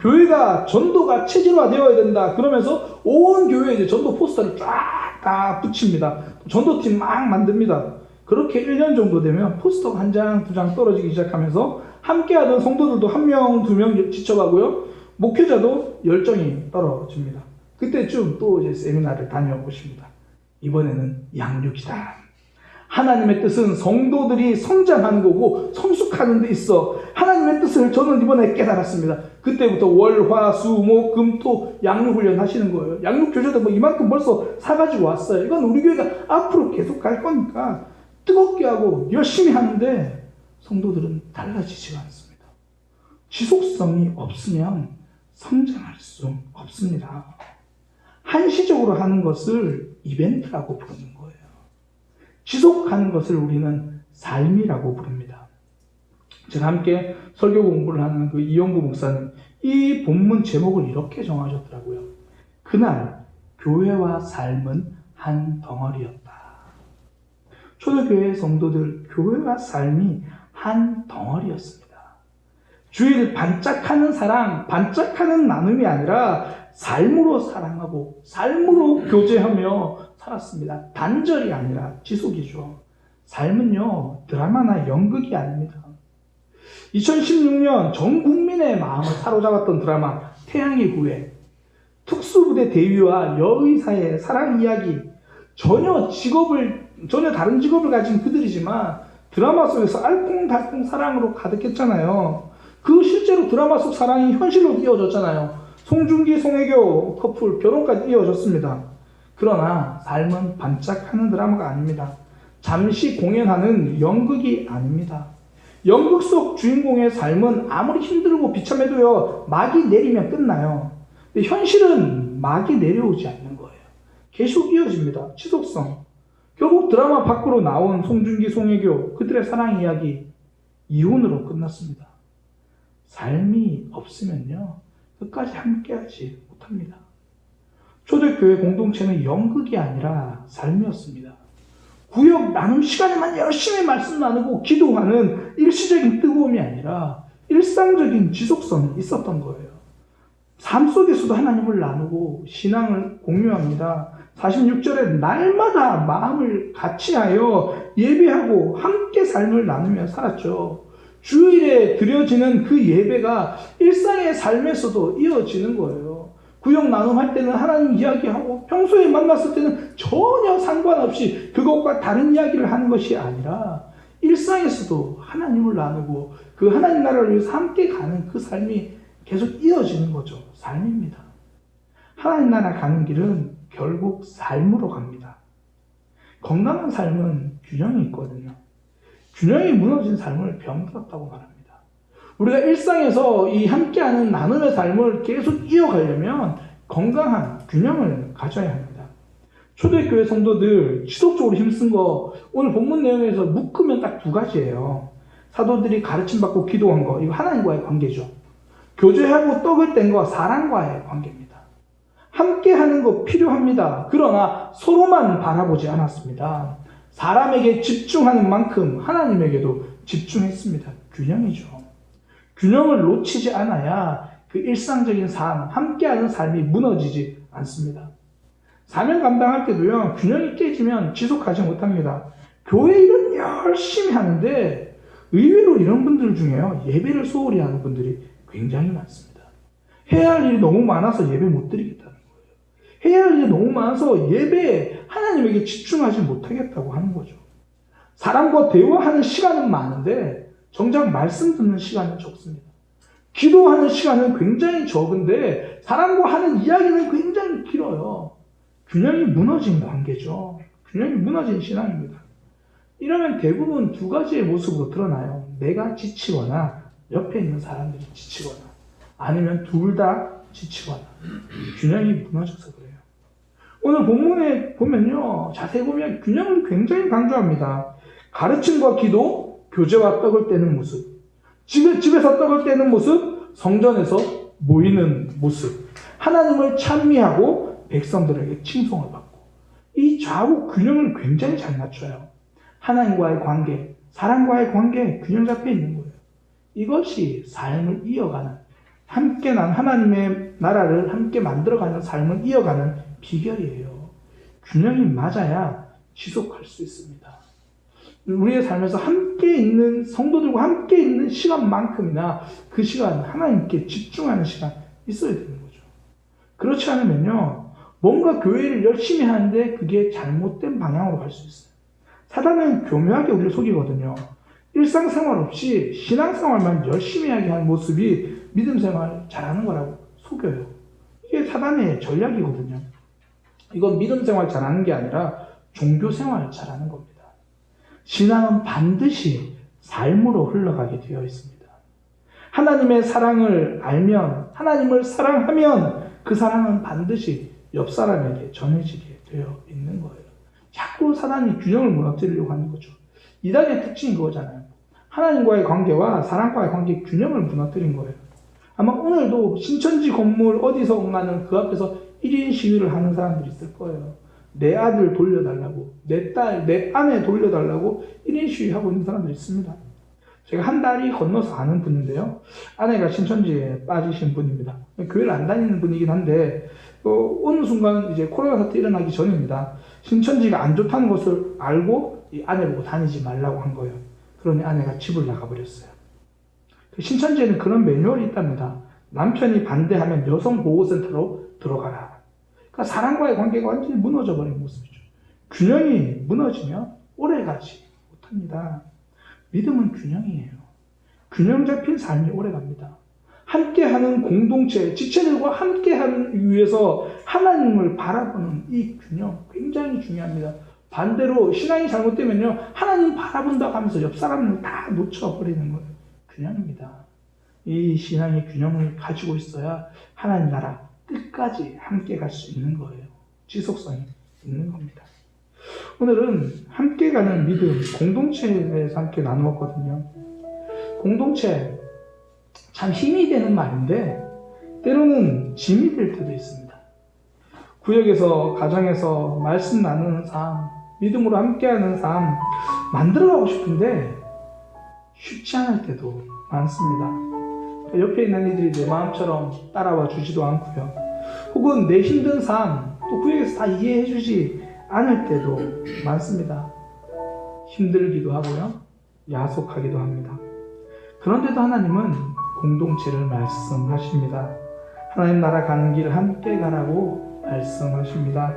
교회가 전도가 체질화되어야 된다. 그러면서 온 교회에 이제 전도 포스터를 쫙 다 붙입니다. 전도팀 막 만듭니다. 그렇게 1년 정도 되면 포스터가 한 장, 두 장 떨어지기 시작하면서 함께하던 성도들도 한 명, 두 명 지쳐가고요. 목회자도 열정이 떨어집니다. 그때쯤 또 이제 세미나를 다녀오십니다. 이번에는 양육이다. 하나님의 뜻은 성도들이 성장하는 거고 성숙하는 데 있어. 하나님의 뜻을 저는 이번에 깨달았습니다. 그때부터 월, 화, 수, 목, 금, 토 양육훈련 하시는 거예요. 양육 교재도 뭐 이만큼 벌써 사가지고 왔어요. 이건 우리 교회가 앞으로 계속 갈 거니까 뜨겁게 하고 열심히 하는데 성도들은 달라지지가 않습니다. 지속성이 없으면 성장할 수 없습니다. 한시적으로 하는 것을 이벤트라고 부르는 거예요. 지속하는 것을 우리는 삶이라고 부릅니다. 제가 함께 설교 공부를 하는 그 이용구 목사님, 이 본문 제목을 이렇게 정하셨더라고요. 그날 교회와 삶은 한 덩어리였다. 초대교회 성도들, 교회와 삶이 한 덩어리였습니다. 주일 반짝하는 사랑, 반짝하는 나눔이 아니라 삶으로 사랑하고 삶으로 교제하며 살았습니다. 단절이 아니라 지속이죠. 삶은요, 드라마나 연극이 아닙니다. 2016년 전 국민의 마음을 사로잡았던 드라마 태양의 후예, 특수부대 대위와 여의사의 사랑 이야기, 전혀 다른 직업을 가진 그들이지만 드라마 속에서 알콩달콩 사랑으로 가득했잖아요. 그 실제로 드라마 속 사랑이 현실로 이어졌잖아요. 송중기, 송혜교 커플 결혼까지 이어졌습니다. 그러나 삶은 반짝하는 드라마가 아닙니다. 잠시 공연하는 연극이 아닙니다. 연극 속 주인공의 삶은 아무리 힘들고 비참해도요, 막이 내리면 끝나요. 근데 현실은 막이 내려오지 않는 거예요. 계속 이어집니다. 지속성. 결국 드라마 밖으로 나온 송중기, 송혜교, 그들의 사랑 이야기, 이혼으로 끝났습니다. 삶이 없으면요, 끝까지 함께하지 못합니다. 초대교회 공동체는 연극이 아니라 삶이었습니다. 구역 나눔 시간에만 열심히 말씀 나누고 기도하는 일시적인 뜨거움이 아니라 일상적인 지속성이 있었던 거예요. 삶 속에서도 하나님을 나누고 신앙을 공유합니다. 46절에 날마다 마음을 같이하여 예배하고 함께 삶을 나누며 살았죠. 주일에 드려지는 그 예배가 일상의 삶에서도 이어지는 거예요. 구역 나눔할 때는 하나님 이야기하고 평소에 만났을 때는 전혀 상관없이 그것과 다른 이야기를 하는 것이 아니라 일상에서도 하나님을 나누고 그 하나님 나라를 위해서 함께 가는 그 삶이 계속 이어지는 거죠. 삶입니다. 하나님 나라 가는 길은 결국 삶으로 갑니다. 건강한 삶은 균형이 있거든요. 균형이 무너진 삶을 병들었다고 말합니다. 우리가 일상에서 이 함께하는 나눔의 삶을 계속 이어가려면 건강한 균형을 가져야 합니다. 초대교회 성도들 지속적으로 힘쓴 거 오늘 본문 내용에서 묶으면 딱 두 가지예요. 사도들이 가르침받고 기도한 거, 이거 하나님과의 관계죠. 교제하고 떡을 뗀 거, 사랑과의 관계입니다. 함께하는 거 필요합니다. 그러나 서로만 바라보지 않았습니다. 사람에게 집중하는 만큼 하나님에게도 집중했습니다. 균형이죠. 균형을 놓치지 않아야 그 일상적인 삶, 함께하는 삶이 무너지지 않습니다. 사명 감당할 때도요, 균형이 깨지면 지속하지 못합니다. 교회 일은 열심히 하는데 의외로 이런 분들 중에요, 예배를 소홀히 하는 분들이 굉장히 많습니다. 해야 할 일이 너무 많아서 예배 못 드리겠다는 거예요. 해야 할 일이 너무 많아서 예배에 하나님에게 집중하지 못하겠다고 하는 거죠. 사람과 대화하는 시간은 많은데 정작 말씀 듣는 시간은 적습니다. 기도하는 시간은 굉장히 적은데 사람과 하는 이야기는 굉장히 길어요. 균형이 무너진 관계죠. 균형이 무너진 신앙입니다. 이러면 대부분 두 가지의 모습으로 드러나요. 내가 지치거나 옆에 있는 사람들이 지치거나 아니면 둘 다 지치거나 균형이 무너져서 그래요. 오늘 본문에 보면요, 자세히 보면 균형을 굉장히 강조합니다. 가르침과 기도, 교제와 떡을 떼는 모습, 집에서 떡을 떼는 모습, 성전에서 모이는 모습, 하나님을 찬미하고 백성들에게 칭송을 받고, 이 좌우 균형을 굉장히 잘 맞춰요. 하나님과의 관계, 사람과의 관계 균형 잡혀 있는 거예요. 이것이 삶을 이어가는, 함께 난 하나님의 나라를 함께 만들어가는 삶을 이어가는 비결이에요. 균형이 맞아야 지속할 수 있습니다. 우리의 삶에서 함께 있는 성도들과 함께 있는 시간만큼이나 그 시간 하나님께 집중하는 시간 있어야 되는 거죠. 그렇지 않으면요, 뭔가 교회를 열심히 하는데 그게 잘못된 방향으로 갈 수 있어요. 사단은 교묘하게 우리를 속이거든요. 일상생활 없이 신앙생활만 열심히 하게 하는 모습이 믿음생활 잘하는 거라고 속여요. 이게 사단의 전략이거든요. 이건 믿음생활 잘하는 게 아니라 종교생활 잘하는 겁니다. 신앙은 반드시 삶으로 흘러가게 되어 있습니다. 하나님의 사랑을 알면, 하나님을 사랑하면 그 사랑은 반드시 옆 사람에게 전해지게 되어 있는 거예요. 자꾸 사단이 균형을 무너뜨리려고 하는 거죠. 이단의 특징이 그거잖아요. 하나님과의 관계와 사람과의 관계 균형을 무너뜨린 거예요. 아마 오늘도 신천지 건물 어디서 온가는 그 앞에서 1인 시위를 하는 사람들이 있을 거예요. 내 아들 돌려달라고, 내 딸, 내 아내 돌려달라고 1인 시위하고 있는 사람들이 있습니다. 제가 한 달이 건너서 아는 분인데요. 아내가 신천지에 빠지신 분입니다. 교회를 안 다니는 분이긴 한데, 어느 순간 이제 코로나 사태 일어나기 전입니다. 신천지가 안 좋다는 것을 알고 이 아내 보고 다니지 말라고 한 거예요. 그러니 아내가 집을 나가버렸어요. 신천지에는 그런 매뉴얼이 있답니다. 남편이 반대하면 여성보호센터로 들어가라. 그러니까 사람과의 관계가 완전히 무너져버린 모습이죠. 균형이 무너지면 오래가지 못합니다. 믿음은 균형이에요. 균형 잡힌 삶이 오래갑니다. 함께하는 공동체, 지체들과 함께하는 위해서 하나님을 바라보는 이 균형 굉장히 중요합니다. 반대로 신앙이 잘못되면요, 하나님 바라본다고 하면서 옆 사람을 다 놓쳐버리는 거예요. 균형입니다. 이 신앙의 균형을 가지고 있어야 하나님 나라 끝까지 함께 갈 수 있는 거예요. 지속성이 있는 겁니다. 오늘은 함께 가는 믿음, 공동체에 대해서 함께 나누었거든요. 공동체, 참 힘이 되는 말인데 때로는 짐이 될 때도 있습니다. 구역에서, 가정에서 말씀 나누는 삶, 믿음으로 함께하는 삶 만들어가고 싶은데 쉽지 않을 때도 많습니다. 옆에 있는 이들이 내 마음처럼 따라와 주지도 않고요. 혹은 내 힘든 삶, 또 구역에서 다 이해해 주지 않을 때도 많습니다. 힘들기도 하고요. 야속하기도 합니다. 그런데도 하나님은 공동체를 말씀하십니다. 하나님 나라 가는 길 함께 가라고 말씀하십니다.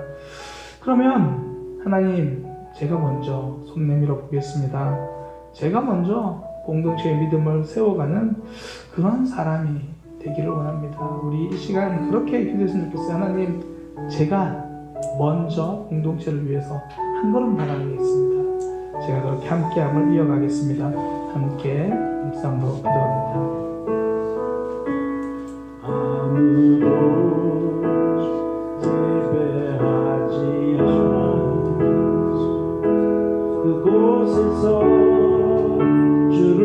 그러면 하나님, 제가 먼저 손 내밀어 보겠습니다. 제가 먼저 공동체의 믿음을 세워가는 그런 사람이 되기를 원합니다. 우리 이 시간 그렇게 기도했으면 좋겠어요. 하나님, 제가 먼저 공동체를 위해서 한 걸음 나가겠습니다. 제가 그렇게 함께함을 이어가겠습니다. 함께 묵상으로 기도합니다. 아무도 예배하지 않은 그곳에서 주를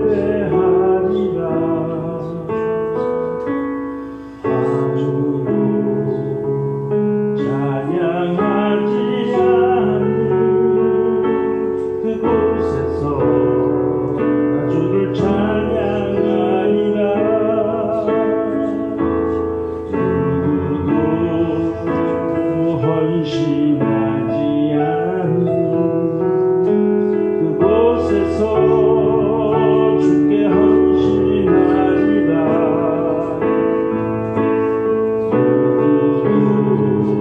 예배하리라. 아무도 찬양하지 않는 그곳에서 주를 찬양하리라. 누구도 헌신하지 않는 그곳에서 주께 헌신하리라. 누구도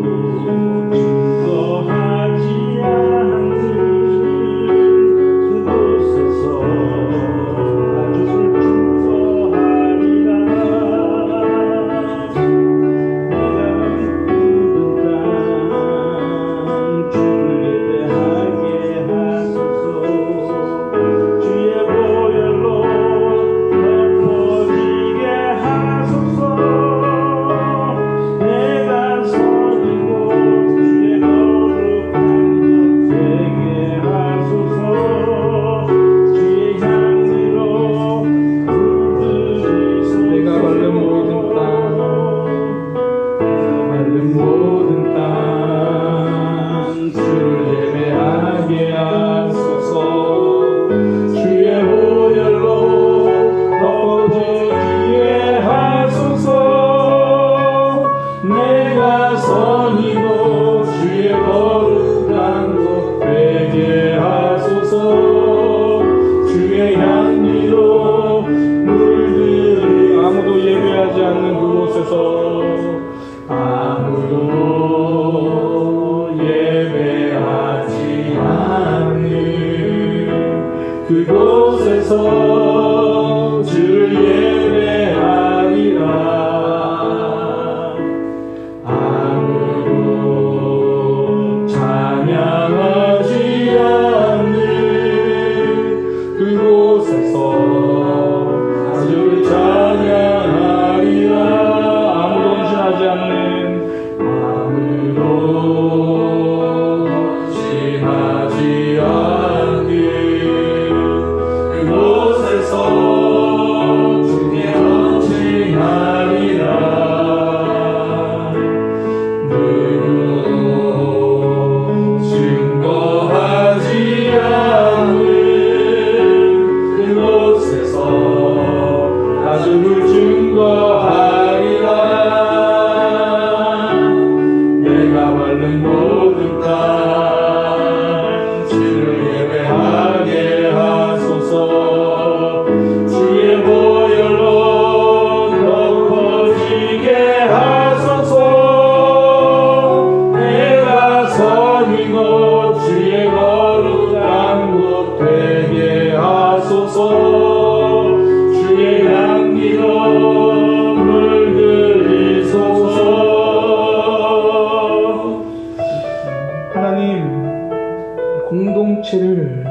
증거하지 않는 그곳에서 주를 증거하리라. 내가 묻은 땅 주를 예배하게 하소서. 주의 보혈로 덮어지게 하소서. 내가 선이고 주의 거룩한 것 되게 하소서. 주의 향기로 물들이소서. 내가 바른 모든 땅 주를 예배하게 하소서. 주의 보혈로 덮어지게 하소서. 내가 선이고 주의 거룩한 것 되게 하소서. 주의 향기로 물들이 아무도 예배하지 않는 그곳에서 아무도 예배하지 않는 그곳에서 주를 예배하리라. 아무도 찬양하지 않는 그곳에서 주를 찬양하리라. 아무도 헌신하지 않는 그곳에서 주께 헌신하리라. 누구도 증거하지 않는 그곳에서 주를 증거하리라. 내가 밟는 모든 땅 주를 예배하게 하소서. 주의 보혈로 덮어지게 하소서. 내가 선이고 주의 거룩한 곳 되게 하소서. 주의 향기로 물들이소서. 하나님, 공동체를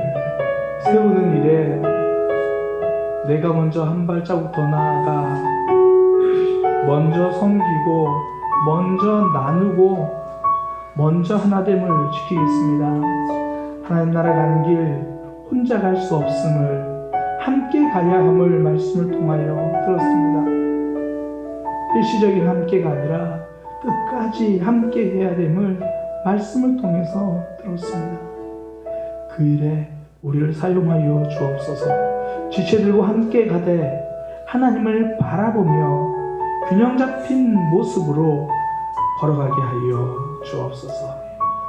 세우는 일에 내가 먼저 한 발자국 더 나아가 먼저 섬기고 먼저 나누고 먼저 하나됨을 지키겠습니다. 하나님 나라 가는 길 혼자 갈 수 없음을 함께 가야 함을 말씀을 통하여 들었습니다. 일시적인 함께가 아니라 끝까지 함께 해야 됨을 말씀을 통해서 들었습니다. 그 일에 우리를 사용하여 주옵소서. 지체들과 함께 가되 하나님을 바라보며 균형 잡힌 모습으로 걸어가게 하여 주옵소서.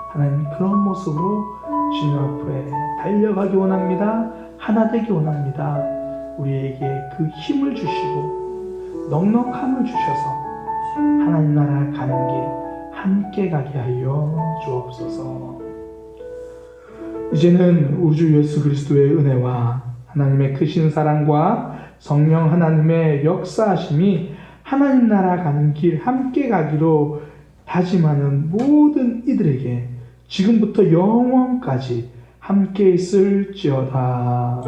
하나님, 그런 모습으로 주님 앞에 달려가기 원합니다. 하나 되기 원합니다. 우리에게 그 힘을 주시고 넉넉함을 주셔서 하나님 나라 가는 길 함께 가게 하여 주옵소서. 이제는 우주 예수 그리스도의 은혜와 하나님의 크신 사랑과 성령 하나님의 역사하심이 하나님 나라 가는 길 함께 가기로 다짐하는 모든 이들에게 지금부터 영원까지 함께 있을지어다.